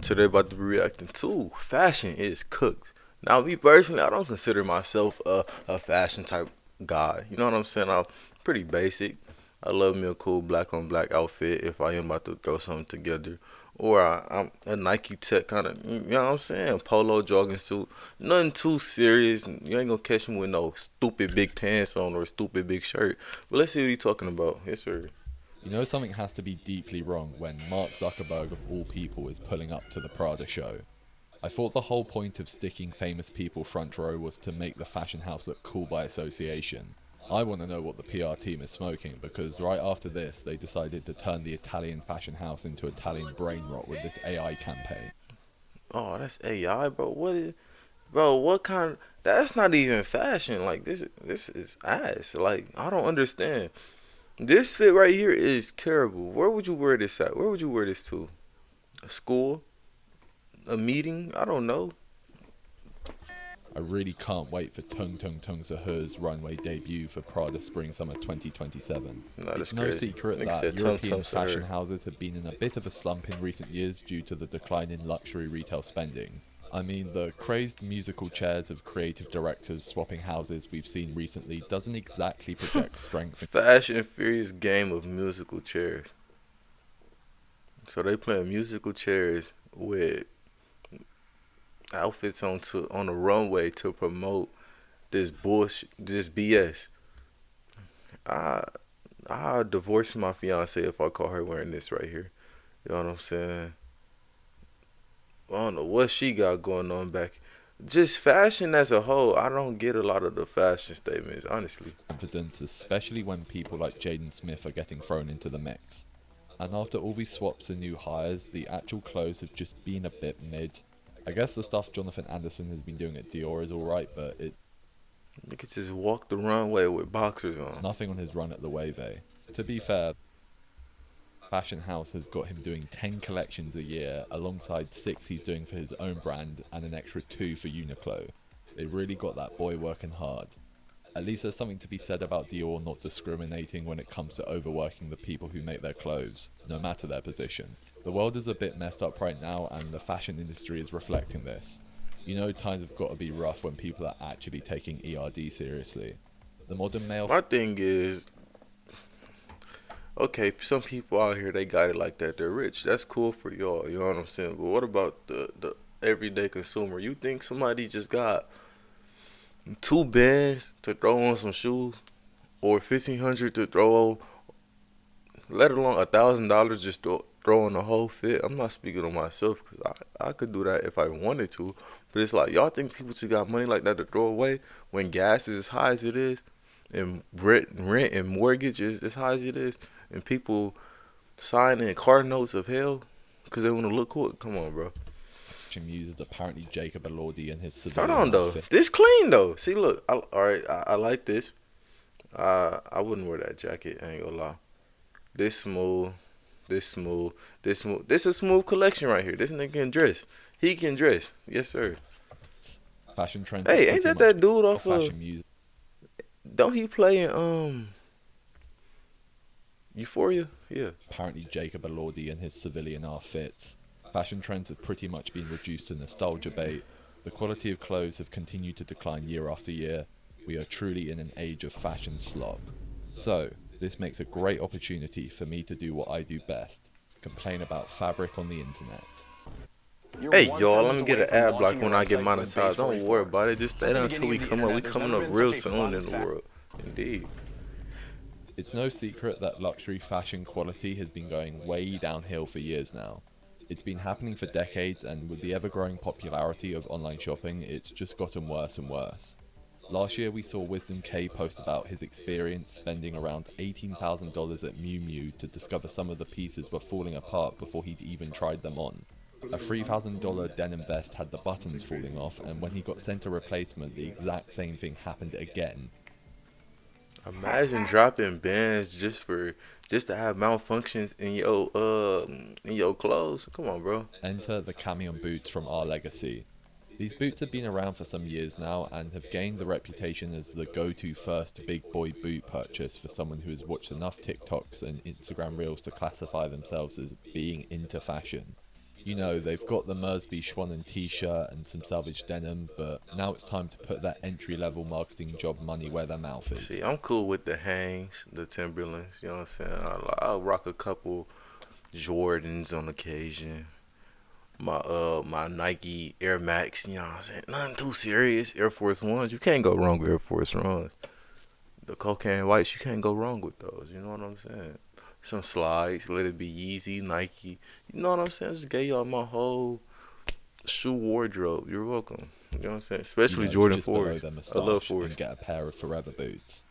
today about to be reacting to fashion is cooked. Now, me personally, I don't consider myself a fashion type guy. You know what I'm saying? I'm pretty basic. I love me a cool black on black outfit if I am about to throw something together. Or I'm a Nike Tech kind of, you know what I'm saying? Polo jogging suit. Nothing too serious. You ain't gonna catch me with no stupid big pants on or stupid big shirt. But let's see what he's talking about. Yes, sir. You know something has to be deeply wrong when Mark Zuckerberg of all people is pulling up to the Prada show. I thought the whole point of sticking famous people front row was to make the fashion house look cool by association. I want to know what the PR team is smoking because right after this they decided to turn the Italian fashion house into Italian brain rot with this AI campaign. Oh, that's AI, bro. What is, bro? What kind? That's not even fashion. Like this is ass. Like I don't understand. This fit right here is terrible. Where would you wear this at? Where would you wear this to? A school? A meeting? I don't know. I really can't wait for Tung Tung Tung Sahur's runway debut for Prada Spring Summer 2027. No, that's It's no crazy. secret Nigga that said tum European tum to fashion her. houses have been in a bit of a slump in recent years due to the decline in luxury retail spending. I mean, the crazed musical chairs of creative directors swapping houses we've seen recently doesn't exactly project strength. Fast and Furious game of musical chairs. So they playing musical chairs with outfits on the runway to promote this bullshit, this BS. I I divorce my fiance if I call her wearing this right here. You know what I'm saying? I don't know what she got going on back. Just fashion as a whole, I don't get a lot of the fashion statements, honestly. Confidence, especially when people like Jaden Smith are getting thrown into the mix. And after all these swaps and new hires, the actual clothes have just been a bit mid. I guess the stuff Jonathan Anderson has been doing at Dior is alright, but it's You could just walk the runway with boxers on. nothing on his run at Loewe. To be fair, Fashion House has got him doing 10 collections a year, alongside 6 he's doing for his own brand and an extra 2 for Uniqlo. They really got that boy working hard. At least there's something to be said about Dior not discriminating when it comes to overworking the people who make their clothes, no matter their position. The world is a bit messed up right now and the fashion industry is reflecting this. You know times have got to be rough when people are actually taking ERD seriously. The modern male My thing is, okay, some people out here they got it like that. They're rich. That's cool for y'all. You know what I'm saying? But what about the everyday consumer? You think somebody just got 2 bands to throw on some shoes, or 1,500 to throw on, let alone $1,000 just throw on the whole fit? I'm not speaking on myself because I could do that if I wanted to. But it's like y'all think people just got money like that to throw away when gas is as high as it is, and rent and mortgage is as high as it is, and people signing car notes of hell because they want to look cool. Come on, bro. fashion uses apparently Jacob Elordi and his Hold civilian on though. outfit. This clean though. See, look. All right. I like this. I wouldn't wear that jacket. I ain't gonna lie. This smooth. This smooth. This smooth. This is a smooth collection right here. This nigga can dress. He can dress. Yes, sir. Fashion trends have Hey, ain't pretty that much that dude been off of? fashion music. Don't he play in Euphoria? Yeah. Apparently Jacob Elordi and his civilian outfits. Fashion trends have pretty much been reduced to nostalgia bait. The quality of clothes have continued to decline year after year. We are truly in an age of fashion slop. So, this makes a great opportunity for me to do what I do best, complain about fabric on the internet. Hey y'all, let me get an ad block when I get monetized. Don't worry about it. Just stay there until we come up. We coming up real soon in the world. Indeed. It's no secret that luxury fashion quality has been going way downhill for years now. It's been happening for decades, and with the ever growing popularity of online shopping, it's just gotten worse and worse. Last year, we saw Wisdom K post about his experience spending around $18,000 at Miu Miu to discover some of the pieces were falling apart before he'd even tried them on. A $3,000 denim vest had the buttons falling off, and when he got sent a replacement, the exact same thing happened again. Imagine dropping bands just to have malfunctions in your clothes. Come on, bro. Enter the Camion boots from Our Legacy. These boots have been around for some years now and have gained the reputation as the go-to first big boy boot purchase for someone who has watched enough TikToks and Instagram Reels to classify themselves as being into fashion. You know, they've got the Mersby Schwann t-shirt and some salvage denim, but now it's time to put that entry-level marketing job money where their mouth See, is. I'm cool with the Hangs, the Timberlands. You know what I'm saying? I'll rock a couple Jordans on occasion. My Nike Air Max. You know what I'm saying? Nothing too serious. Air Force Ones. You can't go wrong with Air Force Ones. The cocaine whites. You can't go wrong with those. You know what I'm saying? Some slides. Let it be Yeezy, Nike. You know what I'm saying? I just gave y'all my whole shoe wardrobe. You're welcome. You know what I'm saying? You Especially know, Jordan just below 4s. their I love moustache 4s. and get a pair of Forever boots.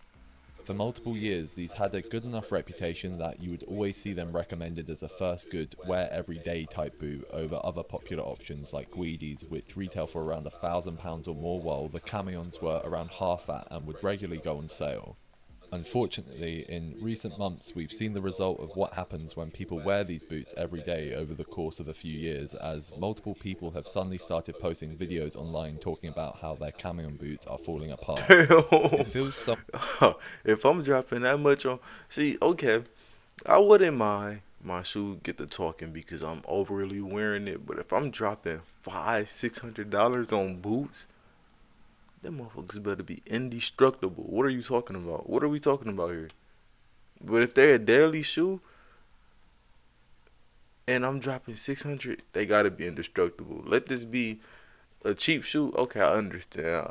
For multiple years, these had a good enough reputation that you would always see them recommended as a first good, wear everyday type boot over other popular options like Guidi's, which retail for around £1,000 or more, while the Camions were around half that and would regularly go on sale. Unfortunately, in recent months, we've seen the result of what happens when people wear these boots every day over the course of a few years, as multiple people have suddenly started posting videos online talking about how their Camion boots are falling apart. It feels so If I'm dropping that much on, see, okay, I wouldn't mind my shoe get the talking because I'm overly wearing it. But if I'm dropping $500-600 on boots, them motherfuckers better be indestructible. What are you talking about? What are we talking about here? But if they're a daily shoe and I'm dropping 600, they gotta be indestructible. Let this be a cheap shoe. Okay, I understand.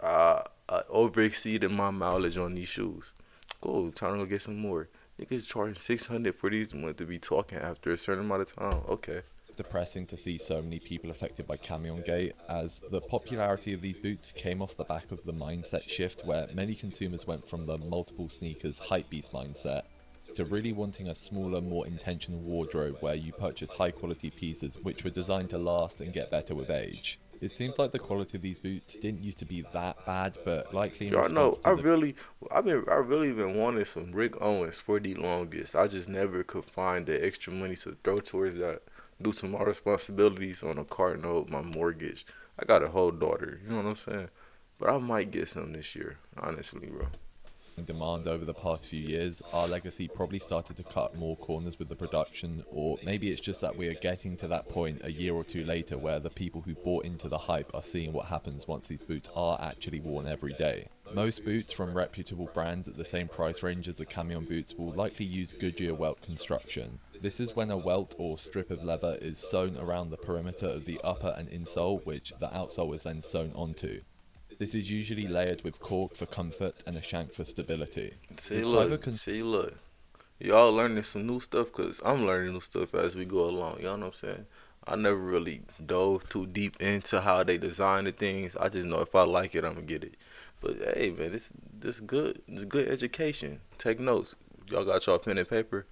I over exceeded my mileage on these shoes. Cool, trying to go get some more. Niggas charging 600 for these ones to be talking after a certain amount of time. Okay. depressing to see so many people affected by Camion Gate, as the popularity of these boots came off the back of the mindset shift where many consumers went from the multiple sneakers hypebeast mindset to really wanting a smaller, more intentional wardrobe where you purchase high quality pieces which were designed to last and get better with age. It seems like the quality of these boots didn't used to be that bad, but likely in Y'all response know to the I really been wanting some Rick Owens for the longest. I just never could find the extra money to throw towards that due to my responsibilities on a car note, my mortgage. I got a whole daughter, you know what I'm saying? But I might get some this year, honestly, bro. demand over the past few years, our legacy probably started to cut more corners with the production, or maybe it's just that we are getting to that point a year or two later where the people who bought into the hype are seeing what happens once these boots are actually worn every day. Most boots from reputable brands at the same price range as the Camion boots will likely use Goodyear welt construction. This is when a welt or strip of leather is sewn around the perimeter of the upper and insole, which the outsole is then sewn onto. This is usually layered with cork for comfort and a shank for stability. See, This type of look, see, look. Y'all learning some new stuff because I'm learning new stuff as we go along. Y'all know what I'm saying? I never really dove too deep into how they design the things. I just know if I like it, I'm gonna get it. But hey, man, this good. It's good education. Take notes. Y'all got y'all pen and paper?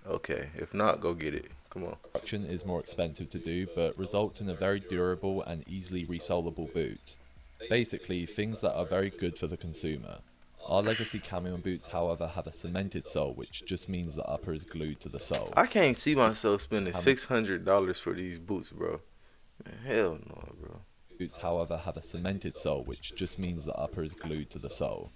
Okay. If not, go get it. Come on. construction is more expensive to do, but results in a very durable and easily resolable boot. Basically, things that are very good for the consumer. Our legacy Camion boots, however, have a cemented sole, which just means the upper is glued to the sole. I can't see myself spending Cam- $600 for these boots, bro. Man, hell no, bro. Boots, however, have a cemented sole, which just means the upper is glued to the sole.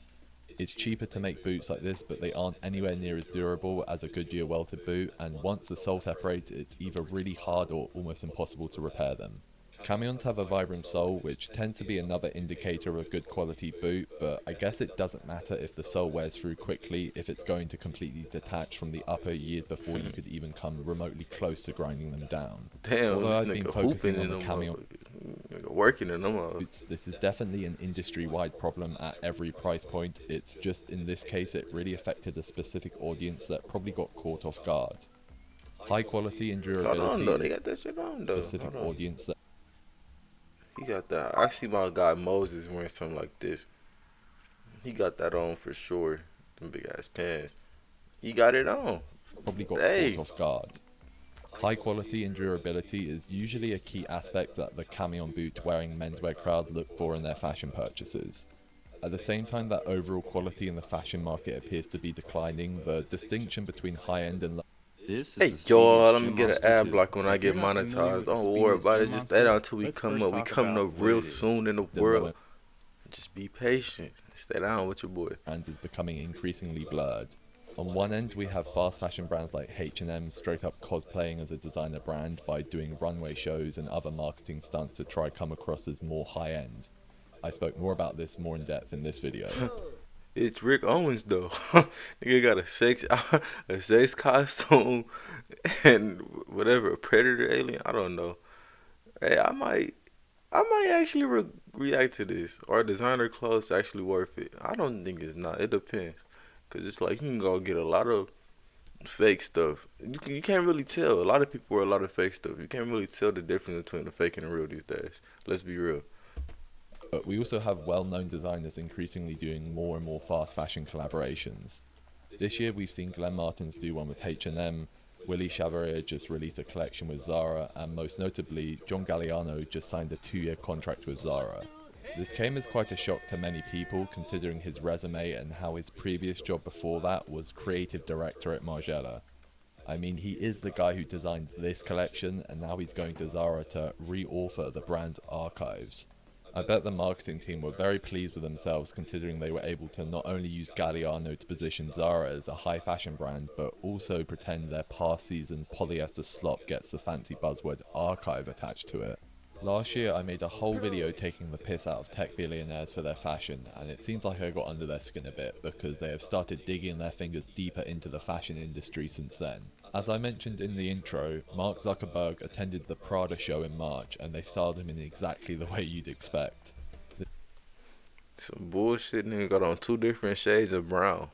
It's cheaper to make boots like this, but they aren't anywhere near as durable as a Goodyear welted boot, and once the sole separates, it's either really hard or almost impossible to repair them. Camions have a Vibram sole, which tends to be another indicator of a good quality boot, but I guess it doesn't matter if the sole wears through quickly if it's going to completely detach from the upper years before you could even come remotely close to grinding them down. Damn, Although this I've been nigga focusing hooping on in the them Camion motherfuckers. Nigga working in them motherfuckers. boots, this is definitely an industry-wide problem at every price point. It's just in this case it really affected a specific audience that probably got caught off guard. High quality and Hold on, durability though. is They got that shit on, a though. specific Hold on. audience that He got that. I see my guy Moses wearing something like this. He got that on for sure. Them big ass pants. He got it on. probably got caught Hey. off guard. High quality and durability is usually a key aspect that the Camion boot wearing menswear crowd look for in their fashion purchases. At the same time that overall quality in the fashion market appears to be declining, the distinction between high-end and This Hey, is the y'all, Swedish let me Gym get an Monster ad 2. block when I If you're get not familiar monetized. with the Don't worry Swedish about Gym it. Just stay Monster, down until we let's come first up. We talk coming about up what real it is. soon in the the world. lower Just be patient. Stay down with your boy. end is becoming increasingly blurred. On one end, we have fast fashion brands like H&M straight up cosplaying as a designer brand by doing runway shows and other marketing stunts to try come across as more high end. I spoke more about this more in depth in this video. It's Rick Owens though. Nigga got a sex costume and whatever, a predator alien. I don't know. Hey, I might actually react to this. Are designer clothes actually worth it? I don't think it's not. It depends, cause it's like you can go get a lot of fake stuff. You can't really tell. A lot of people wear a lot of fake stuff. You can't really tell the difference between the fake and the real these days. Let's be real. But we also have well-known designers increasingly doing more and more fast fashion collaborations. This year we've seen Glenn Martins do one with H&M, Willie Chevalier just released a collection with Zara, and most notably, John Galliano just signed a 2-year contract with Zara. This came as quite a shock to many people considering his resume and how his previous job before that was creative director at Margiela. I mean, he is the guy who designed this collection, and now he's going to Zara to re-author the brand's archives. I bet the marketing team were very pleased with themselves considering they were able to not only use Galliano to position Zara as a high fashion brand, but also pretend their past season polyester slop gets the fancy buzzword archive attached to it. Last year I made a whole video taking the piss out of tech billionaires for their fashion, and it seems like I got under their skin a bit because they have started digging their fingers deeper into the fashion industry since then. As I mentioned in the intro, Mark Zuckerberg attended the Prada show in March and they styled him in exactly the way you'd expect. Some bullshit nigga got on 2 different shades of brown.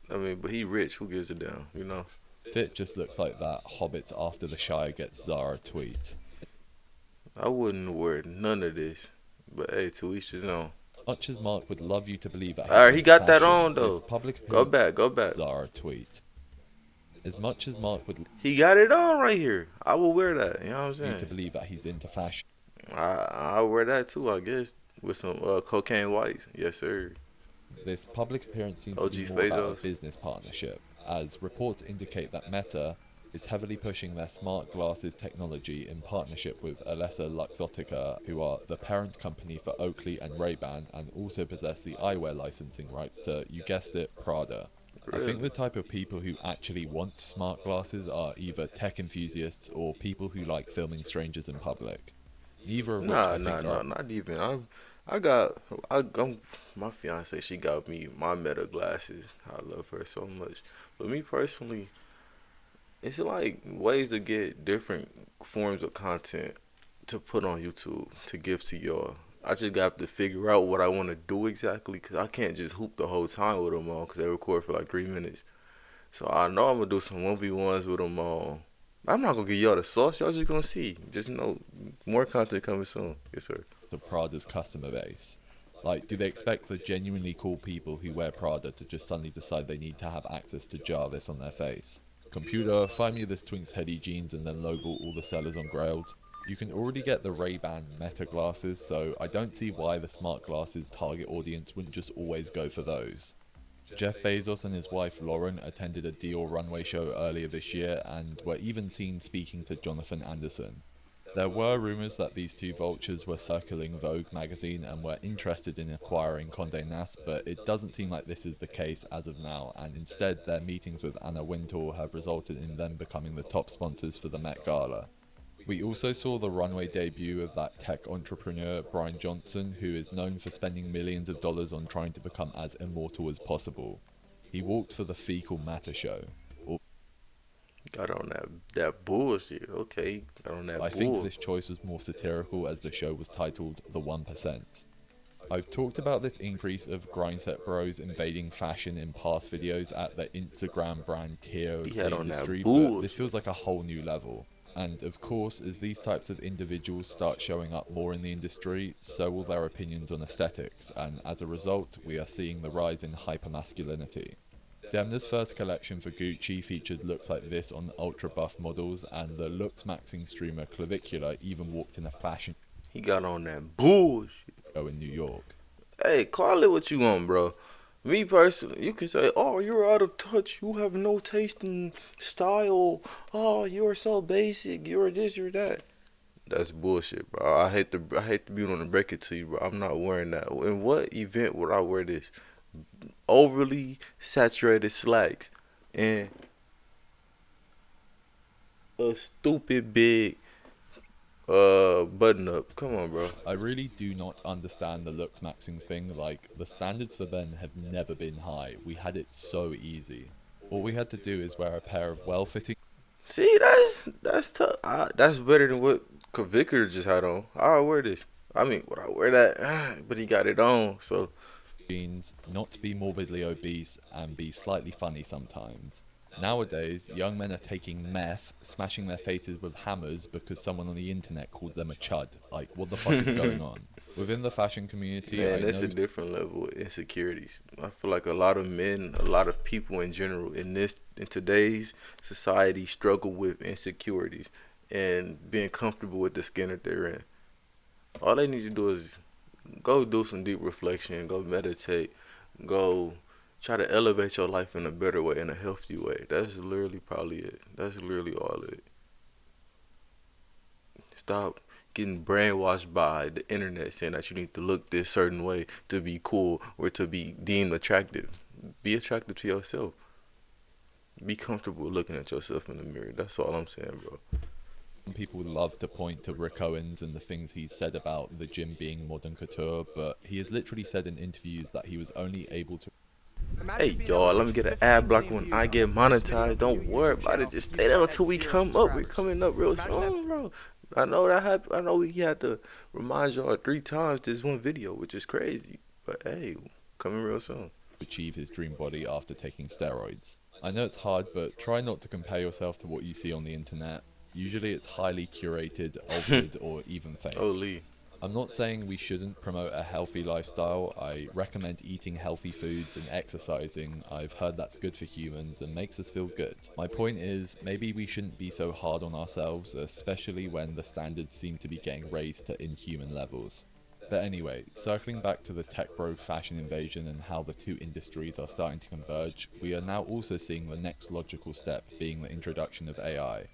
I mean, but he rich. Who gives a damn, you know? Fit just looks like that Hobbits After the Shire Gets Zara tweet. I wouldn't wear none of this. But hey, to each his own. Much as Mark would love you to believe that Alright, he got that on this though. public Go back. Zara tweet. As much as Mark would He got it on right here. I will wear that. You know what I'm love you to saying? believe that he's into fashion, I'll wear that too, I guess. With some cocaine whites. Yes, sir. this public appearance seems OG to be more about Bezos. a business partnership, as reports indicate that Meta is heavily pushing their smart glasses technology in partnership with Alessa Luxottica, who are the parent company for Oakley and Ray-Ban, and also possess the eyewear licensing rights to, you guessed it, Prada. I think the type of people who actually want smart glasses are either tech enthusiasts or people who like filming strangers in public. Neither of which I think are Not even. My fiance, she got me my Meta glasses. I love her so much. But me personally, it's like ways to get different forms of content to put on YouTube to give to y'all. I just got to figure out what I want to do exactly because I can't just hoop the whole time with them on because they record for like 3 minutes. So I know I'm going to do some 1v1s with them all. I'm not going to give y'all the sauce. Y'all just going to see. Just know more content coming soon. Yes, sir. to Prada's customer base. Like, do they expect the genuinely cool people who wear Prada to just suddenly decide they need to have access to Jarvis on their face? Computer, find me this Twink's heady jeans and then lowball all the sellers on Grailed. You can already get the Ray-Ban Meta glasses, so I don't see why the smart glasses target audience wouldn't just always go for those. Jeff Bezos and his wife Lauren attended a Dior runway show earlier this year and were even seen speaking to Jonathan Anderson. There were rumours that these two vultures were circling Vogue magazine and were interested in acquiring Condé Nast, but it doesn't seem like this is the case as of now, and instead their meetings with Anna Wintour have resulted in them becoming the top sponsors for the Met Gala. We also saw the runway debut of that tech entrepreneur Brian Johnson, who is known for spending millions of dollars on trying to become as immortal as possible. He walked for the Fecal Matter show. Got on that bullshit. Okay, got on that I think this choice was more satirical as the show was titled The 1%. I've talked about this increase of Grindset Bros invading fashion in past videos at the Instagram brand tier of He the had on that industry, but bullshit. this feels like a whole new level. And of course, as these types of individuals start showing up more in the industry, so will their opinions on aesthetics, and as a result, we are seeing the rise in hypermasculinity. Demna's first collection for Gucci featured looks like this on ultra buff models, and the looks maxing streamer Clavicula even walked in a fashion He got on that bullshit. show in New York. Hey, call it what you want, bro. Me personally, you can say, "Oh, you're out of touch. You have no taste in style. Oh, you're so basic. You're this, you're that." That's bullshit, bro. I hate to be on to break it to you, bro. I'm not wearing that. In what event would I wear this? overly saturated slacks and a stupid big button up. Come on, bro. I really do not understand the looks maxing thing. Like, the standards for men have never been high. We had it so easy. All we had to do is wear a pair of well-fitting See, that's tough. That's better than what Victor just had on. I'll wear this. I mean, would I wear that? But he got it on, so jeans, not to be morbidly obese, and be slightly funny sometimes. Nowadays, young men are taking meth, smashing their faces with hammers because someone on the internet called them a chud. Like, what the fuck is going on? Within the fashion community, I man, that's know a different level of insecurities. I feel like a lot of men, a lot of people in general in today's society struggle with insecurities and being comfortable with the skin that they're in. All they need to do is go do some deep reflection, go meditate, go try to elevate your life in a better way, in a healthy way. That's literally probably it. That's literally all it. Stop getting brainwashed by the internet saying that you need to look this certain way to be cool or to be deemed attractive. Be attractive to yourself. Be comfortable looking at yourself in the mirror. That's all I'm saying, bro. people love to point to Rick Owens and the things he's said about the gym being modern couture, but he has literally said in interviews that he was only able to. Hey, y'all, let me get an ad blocker when I get monetized. Don't worry about it. Just stay there until we come up. We're coming up real soon, bro. I know that happened. I know we had to remind y'all 3 times this one video, which is crazy. But hey, coming real soon. Achieve his dream body after taking steroids. I know it's hard, but try not to compare yourself to what you see on the internet. Usually it's highly curated, altered, or even fake. Oh, Lee. I'm not saying we shouldn't promote a healthy lifestyle. I recommend eating healthy foods and exercising. I've heard that's good for humans and makes us feel good. My point is, maybe we shouldn't be so hard on ourselves, especially when the standards seem to be getting raised to inhuman levels. But anyway, circling back to the tech bro fashion invasion and how the two industries are starting to converge, we are now also seeing the next logical step being the introduction of AI.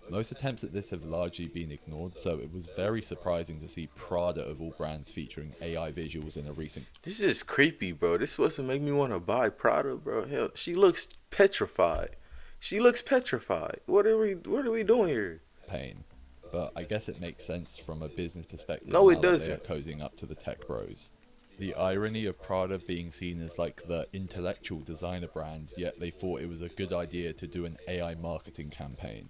Most attempts at this have largely been ignored, so it was very surprising to see Prada of all brands featuring AI visuals in a recent This is just creepy, bro. This was to make me want to buy Prada, bro. Hell, she looks petrified. She looks petrified. What are we doing here? campaign. But I guess it makes sense from a business perspective No, it now that they doesn't. are cozying up to the tech bros. The irony of Prada being seen as like the intellectual designer brand, yet they thought it was a good idea to do an AI marketing campaign.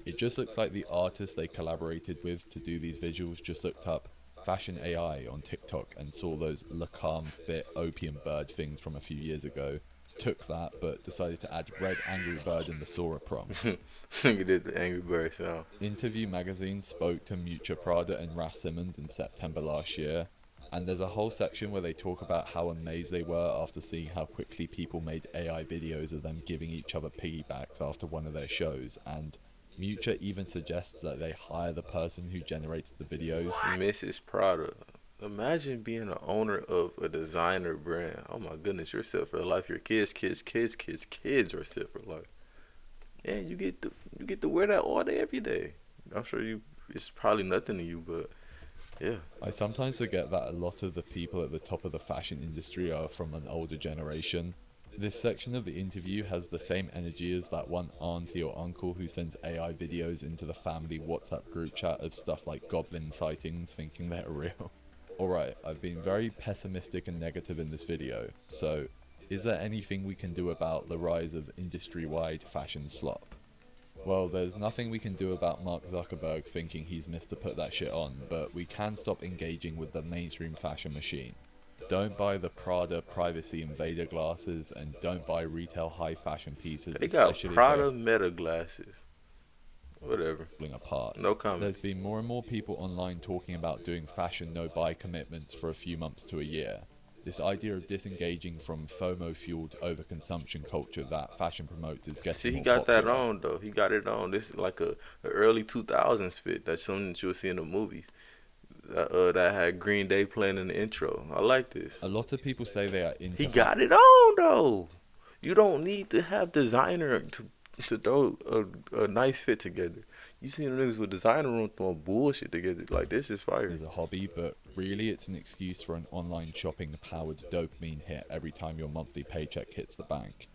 It just looks like the artist they collaborated with to do these visuals just looked up fashion AI on TikTok and saw those Lacan fit opium bird things from a few years ago, took that but decided to add red angry bird in the Sora prompt. Look at the Angry Bird sound. Interview magazine spoke to Mucha Prada and Ras Simmons in September last year, and there's a whole section where they talk about how amazed they were after seeing how quickly people made AI videos of them giving each other piggybacks after one of their shows, and Mucha even suggests that they hire the person who generated the videos. Mrs. Prada. Imagine being the owner of a designer brand. Oh my goodness, you're set for life. Your kids are set for life. And you get to wear that all day, every day. I'm sure it's probably nothing to you, but yeah. I sometimes forget that a lot of the people at the top of the fashion industry are from an older generation. This section of the interview has the same energy as that one auntie or uncle who sends AI videos into the family WhatsApp group chat of stuff like goblin sightings thinking they're real. Alright, I've been very pessimistic and negative in this video, so is there anything we can do about the rise of industry-wide fashion slop? Well, there's nothing we can do about Mark Zuckerberg thinking he's missed to put that shit on, but we can stop engaging with the mainstream fashion machine. Don't buy the Prada privacy invader glasses, and don't buy retail high fashion pieces, They got especially Prada if meta glasses. Whatever. they're falling apart. No comment. There's been more and more people online talking about doing fashion no-buy commitments for a few months to a year. This idea of disengaging from FOMO-fueled overconsumption culture that fashion promotes is getting See, he more got that popular. on though. He got it on. This is like a early 2000s fit. That's something that you'll see in the movies. That had Green Day playing in the intro. I like this. A lot of people say they are into He got it on though. You don't need to have designer to throw a nice fit together. You see the niggas with designer room throwing bullshit together. Like this is fire. as a hobby, but Really, it's an excuse for an online shopping powered dopamine hit every time your monthly paycheck hits the bank.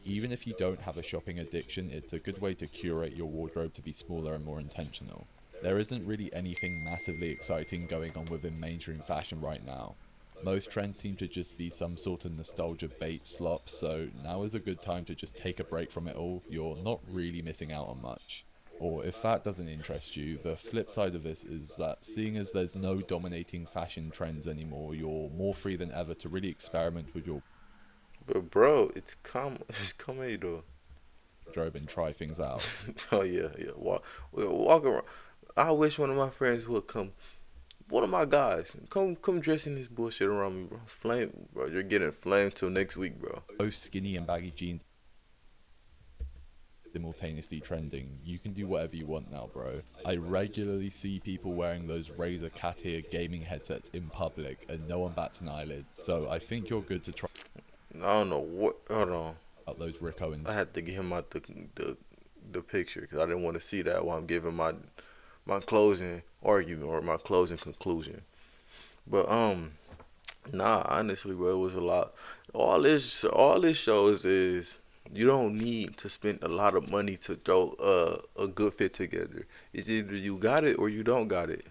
Even if you don't have a shopping addiction, it's a good way to curate your wardrobe to be smaller and more intentional. There isn't really anything massively exciting going on within mainstream fashion right now. Most trends seem to just be some sort of nostalgia bait slop, so now is a good time to just take a break from it all. You're not really missing out on much. Or if that doesn't interest you, the flip side of this is that seeing as there's no dominating fashion trends anymore, you're more free than ever to really experiment with your But bro, it's comedy though. wardrobe and try things out. Oh yeah, yeah. Walk around. I wish one of my friends would come. One of my guys, come dressing this bullshit around me, bro. Flame, bro. You're getting flamed till next week, bro. Both skinny and baggy jeans simultaneously trending. You can do whatever you want now, bro. I regularly see people wearing those Razer Cat Ear gaming headsets in public and no one bats an eyelid. So I think you're good to try I don't know what. Hold on. out those Rick Owens I had to get him out the picture because I didn't want to see that while I'm giving my closing argument or my closing conclusion. But nah, honestly, bro, it was a lot. All this shows is you don't need to spend a lot of money to throw a good fit together. It's either you got it or you don't got it.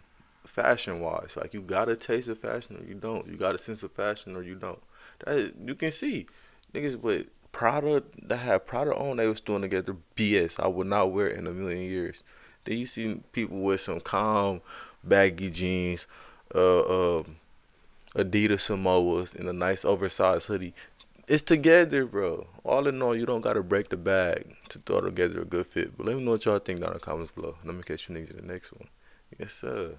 Fashion wise, like you got a taste of fashion or you don't. You got a sense of fashion or you don't. That you can see niggas with Prada that had Prada on, they was doing together BS. I would not wear it in a million years. Then you see people with some calm baggy jeans, uh, Adidas Samoas, and a nice oversized hoodie. It's together, bro. All in all, you don't gotta break the bag to throw together a good fit. But let me know what y'all think down in the comments below. Let me catch you niggas in the next one. Yes, sir.